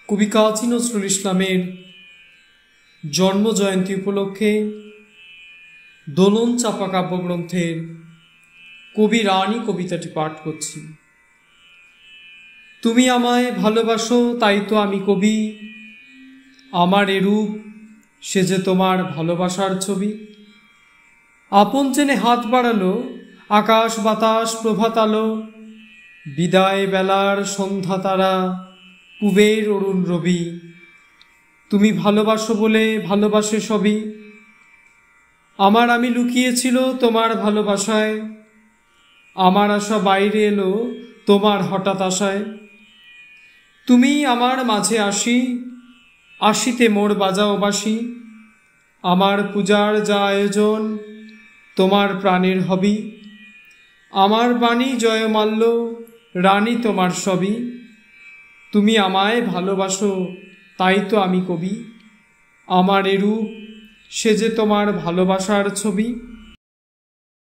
কবি কাজী নজরুল ইসলামের জন্মজয়ন্তী উপলক্ষে দোলন চাপা কাব্যগ্রন্থের কবি রানী কবিতাটি পাঠ করছি। তুমি আমায় ভালোবাসো তাই তো আমি কবি, আমার এরূপ সে যে তোমার ভালোবাসার ছবি। আপন জেনে হাত বাড়ালো আকাশ বাতাস প্রভাত আলো, বিদায় বেলার সন্ধ্যা তারা পুবের অরুণ রবি। তুমি ভালোবাসো বলে ভালোবাসে সবই, আমার আমি লুকিয়েছিল তোমার ভালোবাসায়, আমার আশা বাইরে এলো তোমার হঠাৎ আশায়। তুমি আমার মাঝে আসিতে মোর বাজাও বাসি, আমার পূজার যা আয়োজন তোমার প্রাণের হবি। আমার বাণী জয়মাল্য রানী তোমার সবই, তুমি আমায় ভালোবাসো তাই তো আমি কবি, আমার এরূপ সে যে তোমার ভালোবাসার ছবি।